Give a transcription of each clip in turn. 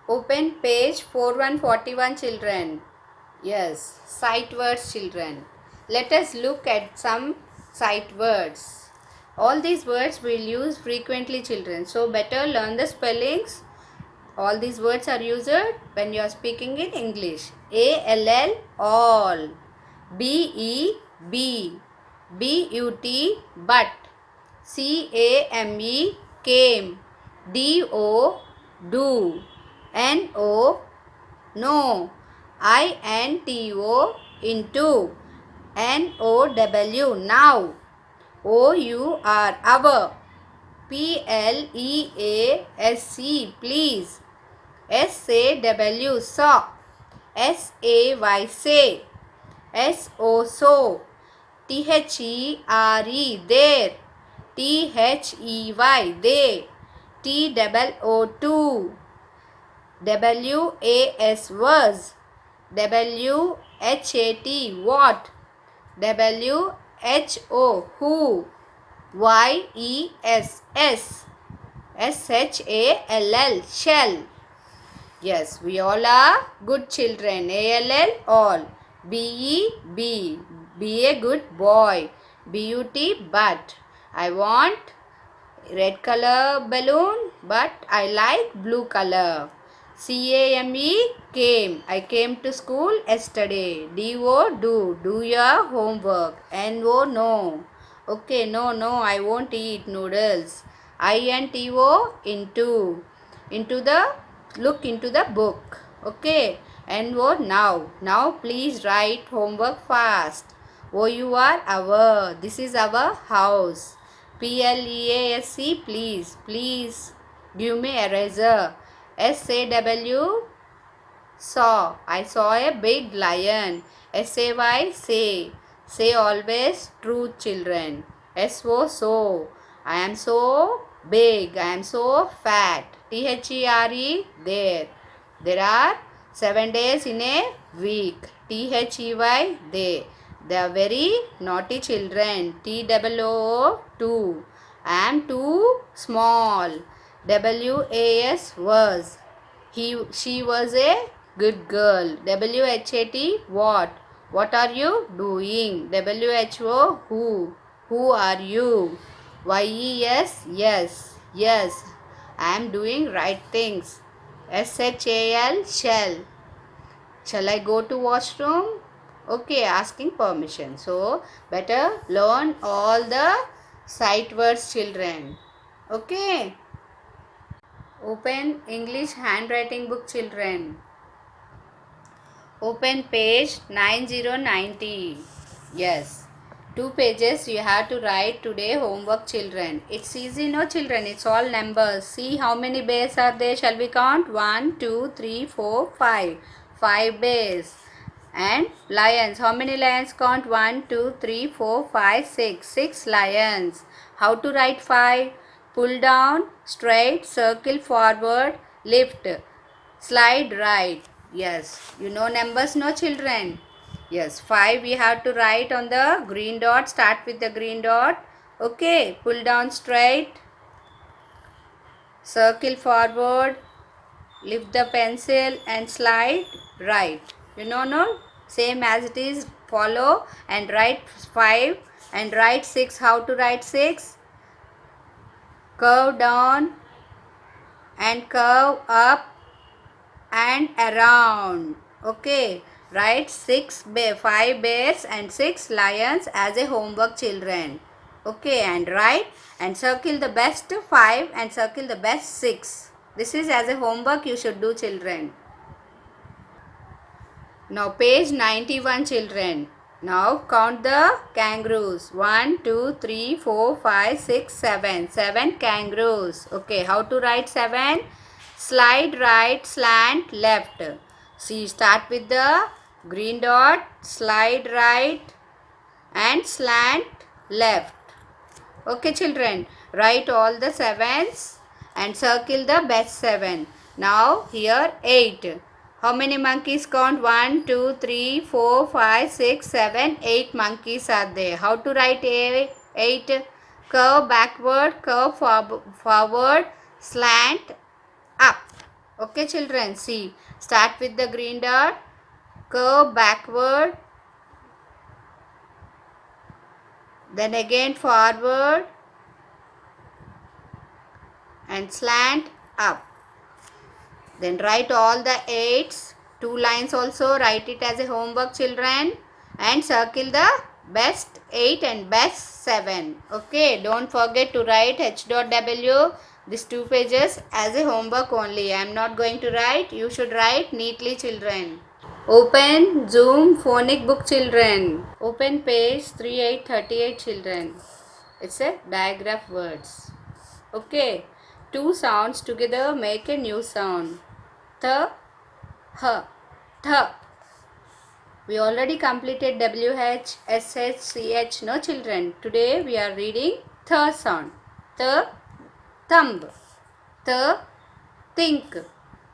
Open page 4141 children. Yes, sight words children. Let us look at some sight words. All these words we'll use frequently children. So better learn the spellings. All these words are used when you are speaking in English. A-L-L, all. B-E, B-U-T, but. C-A-M-E, came. D-O, do. N-O, no. I-N-T-O, into. N-O-W, now. O-U-R, our. P-L-E-A-S-E, please. S-A-W, saw. S-A-Y, say. S-O, so. T-H-E-R-E, there. T-H-E-Y, they. T-O-O, W-A-S, was. W-H-A-T, what. W-H-O, who. Y-E-S, S. S-H-A-L-L, shall. Yes, we all are good children. A-L-L, all. B-E, be a good boy. B-U-T, but. I want red color balloon, but I like blue color. C-A-M-E, came. I came to school yesterday. D-O, do your homework. N-O, no. Okay, no, I won't eat noodles. I-N-T-O, into the, look into the book. Okay, N-O, now please write homework fast. O-U-R, our, this is our house. P-L-E-A-S-E, please give me eraser. S-A-W, saw, I saw a big lion. S-A-Y, say always truth children. S-O, so, I am so big, I am so fat. T-H-E-R-E, there are 7 days in a week. T-H-E-Y, they are very naughty children. T-O-O, two, I am too small. W-A-S, was, she was a good girl. W-H-A-T, what are you doing. W-H-O, who are you. Y-E-S, yes, I am doing right things. S-H-A-L, shall I go to washroom. Okay, asking permission. So better learn all the sight words children. Okay, open English handwriting book children. Open page 9090. Yes, 2 pages you have to write today homework children. It's easy, no children, it's all numbers. See how many bears are there, shall we count? 1, 2, 3, 4, 5. 5 bears. And lions, how many lions count? 1, 2, 3, 4, 5, 6. 6 lions. How to write 5? Pull down, straight, circle forward, lift, slide right. Yes, you know numbers, no children? Yes, 5 we have to write on the green dot. Start with the green dot. Okay, pull down straight, circle forward, lift the pencil and slide right. You know, no? Same as it is, follow and write 5 and write 6. How to write 6? Curve down and curve up and around. Okay, write 5 bears and 6 lions as a homework children. Okay, and write and circle the best 5 and circle the best 6. This is as a homework you should do children. Now page 91 children. Now count the kangaroos. 1, 2, 3, 4, 5, 6, 7. 7 kangaroos. Okay, how to write 7? Slide right, slant left. See, start with the green dot, slide right and slant left. Okay children, write all the 7s and circle the best 7. Now here 8. How many monkeys count? 1, 2, 3, 4, 5, 6, 7, 8 monkeys are there. How to write 8? Curve backward, curve forward, slant up. Okay children, see, start with the green dot, curve backward, then again forward and slant up. Then write all the 8s, 2 lines also, write it as a homework children, and circle the best 8 and best 7. Okay, don't forget to write H.W, these 2 pages as a homework only. I am not going to write, you should write neatly children. Open Zoom phonic book children. Open page 3838 children. It's a digraph words. Okay, 2 sounds together make a new sound. Th, h, th. We already completed WH, SH, CH. No children. Today we are reading th sound. Th, thumb. Th, think.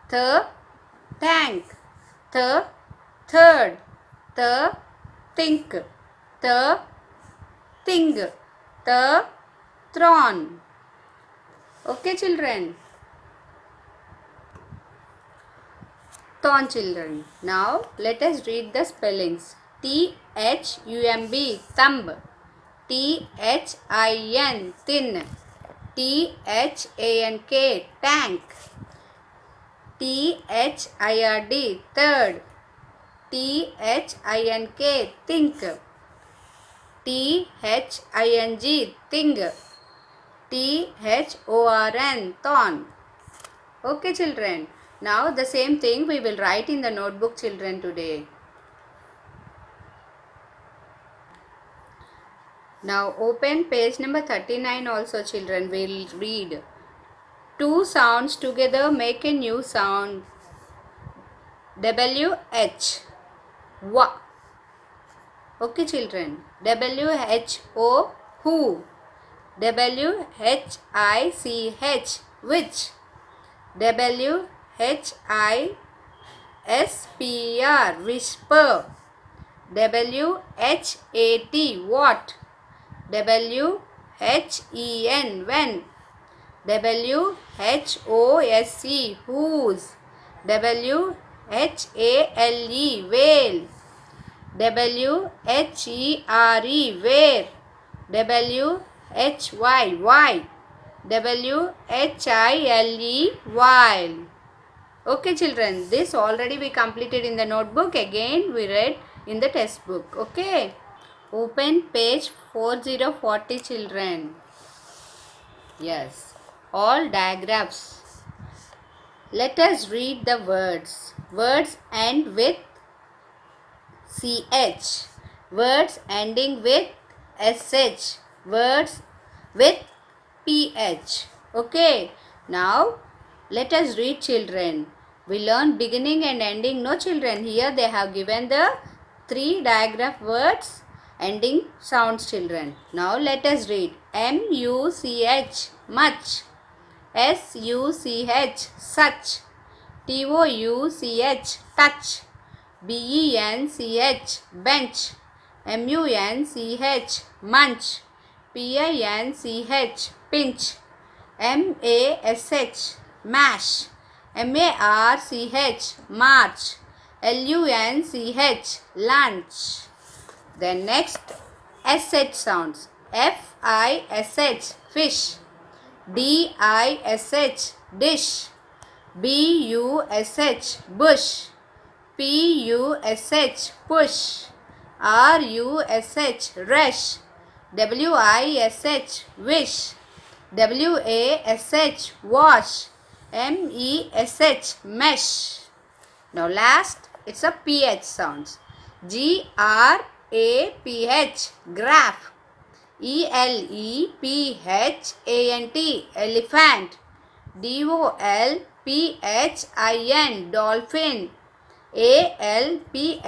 Th, thank. Th, third. Th, think. Th, thing. Th, thron. Okay children. Thorn children. Now let us read the spellings. T-H-U-M-B, thumb. T-H-I-N, thin. T-H-A-N-K, tank. T-H-I-R-D, third. T-H-I-N-K, think. T-H-I-N-G, thing. T-H-O-R-N, thorn. Okay children. Now the same thing we will write in the notebook children today. Now open page number 39 also children. We will read. 2 sounds together make a new sound. W-H. Wa. Okay children. W-H-O. Who. W-H-I-C-H. Which. W-H-I-S-P-R, whisper. W-H-A-T, what. W-H-E-N, when. W-H-O-S-E, whose. W-H-A-L-E, whale. W-H-E-R-E, where. W-H-Y, why. W-H-I-L-E, while. Okay children, this already we completed in the notebook. Again we read in the textbook. Okay. Open page 4040 children. Yes. All digraphs. Let us read the words. Words end with CH. Words ending with SH. Words with PH. Okay. Now let us read children. We learn beginning and ending. No children. Here they have given the 3 digraph words ending sounds children. Now let us read. M-U-C-H, much. S-U-C-H, such. T-O-U-C-H, touch. B-E-N-C-H, bench. M-U-N-C-H, munch. P-I-N-C-H, pinch. M-A-S-H, mash. M-A-R-C-H, march. L-U-N-C-H, lunch. Then next S-H sounds. F-I-S-H, fish. D-I-S-H, dish. B-U-S-H, bush. P-U-S-H, push. R-U-S-H, rush. W-I-S-H, wish. W-A-S-H, wash. M-E-S-H, mesh. Now last, it's a P-H sounds. G-R-A-P-H, graph. E-L-E-P-H-A-N-T, elephant. D-O-L-P-H-I-N, dolphin. A-L-P-H-A-B-A-T,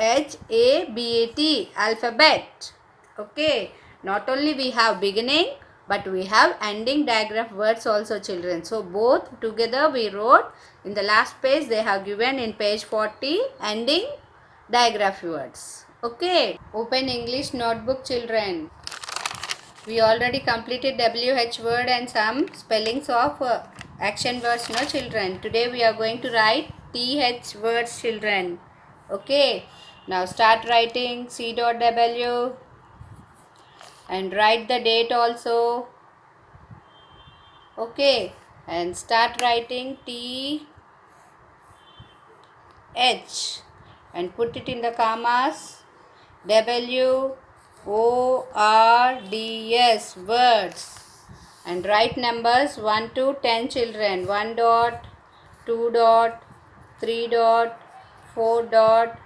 alphabet. Okay, not only we have beginning, but we have ending digraph words also children. So both together we wrote. In the last page they have given in page 40 ending digraph words. Okay, open English notebook children. We already completed WH word and some spellings of Action words, no children. Today we are going to write TH words, children. Okay. Now start writing C.W and write the date also. Okay. And start writing TH and put it in the commas. WORDS, words, and write numbers 1 to 10, children. 1 dot, 2 dot, 3 dot, 4 dot,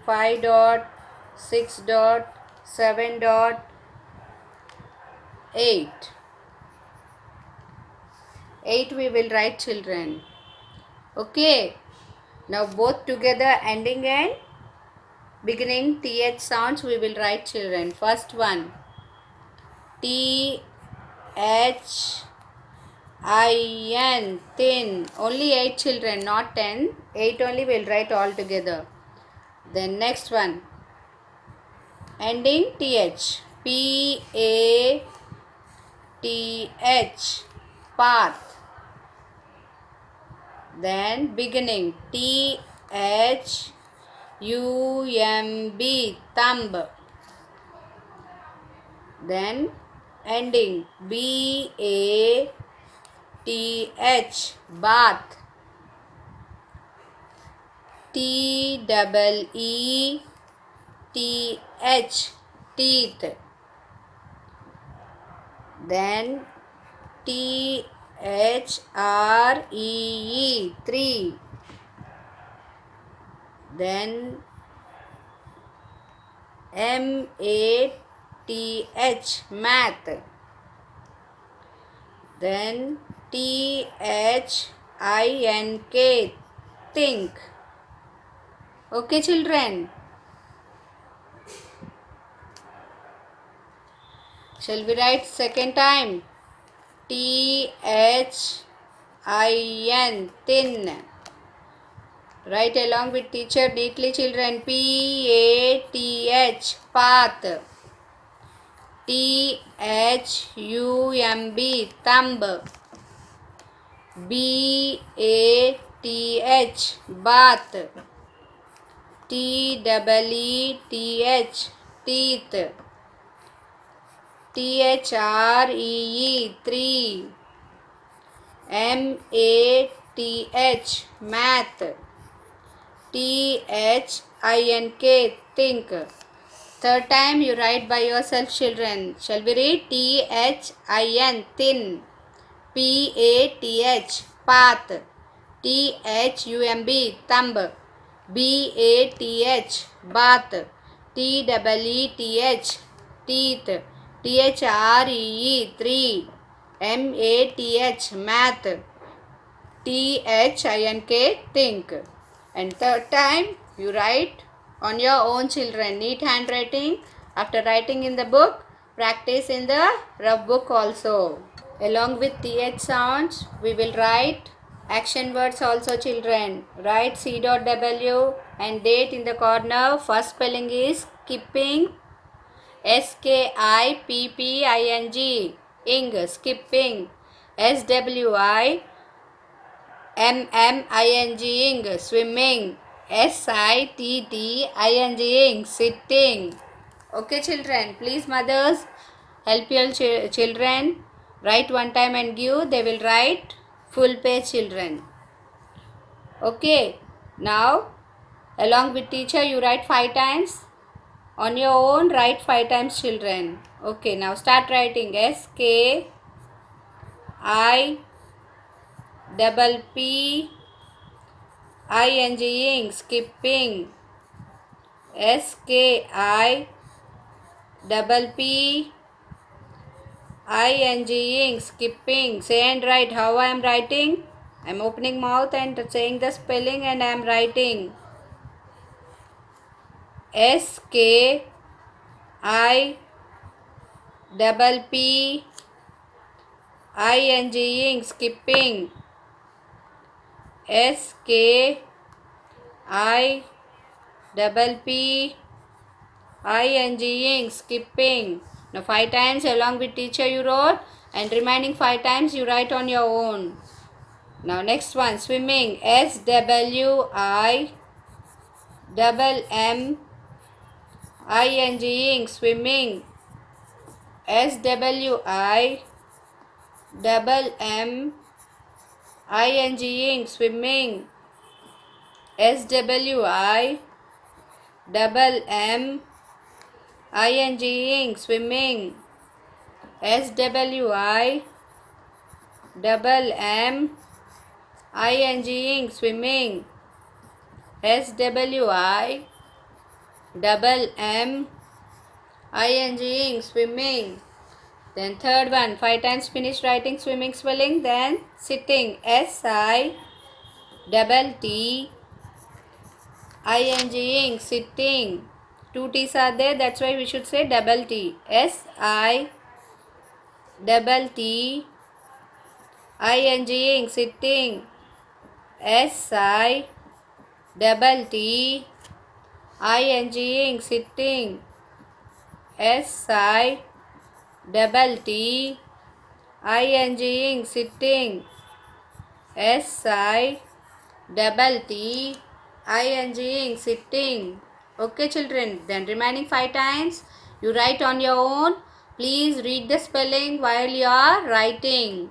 5 dot, 6 dot, 7 dot, 8. 8 we will write, children. Okay. Now both together, ending and beginning TH sounds we will write, children. First one, THIN, thin. Only 8, children, not 10. 8 only we'll write all together. Then next one, ending TH, PATH, path. Then beginning THUMB, thumb. Then ending BATH, bath. TEETH, teeth. Then THREE, tree. Then MATH, math. Then THINK, think. Okay, children. Shall we write second time? THIN, thin. Write along with teacher neatly, children. PATH, path. THUMB, thumb. BATH, bath. TEETH, teeth. THREE, tree. MATH, math. THINK, think. Third time you write by yourself, children. Shall we read? THIN, thin. PATH, path. THUMB, thumb. BATH, bath. TEETH, teeth. THREE, tree. MATH, math. THINK, think. And third time you write on your own, children. Neat handwriting. After writing in the book, practice in the rough book also. Along with TH sounds, we will write action words also, children. Write C.W and date in the corner. First spelling is skipping. SKIPPING, ing, skipping. SWIMMING, ing, swimming. SITTING, ing, sitting. Okay, children. Please, mothers, help your children. Write one time and give. They will write full page, children. Okay. Now, along with teacher, you write 5 times. On your own, write 5 times, children. Okay, now start writing. SKIPPING, ing, skipping. SKIPPING, skipping. Say and write how I am writing. I am opening mouth and saying the spelling and I am writing. SKIPPING, skipping. SKIPPING, skipping. Now 5 times along with teacher you wrote and remaining 5 times you write on your own. Now next one, swimming. SWIMMING, swimming. SWIMMING, swimming. SWIMMING, swimming. SWIMMING, swimming. SWIMMING, swimming. Then third one, 5 times finish writing swimming spelling. Then sitting. SITTING, sitting. 2 T's are there, that's why we should say double T. SITTING, sitting. SITTING, sitting. SITTING, sitting. SITTING, sitting. Okay children, then remaining 5 times you write on your own. Please read the spelling while you are writing.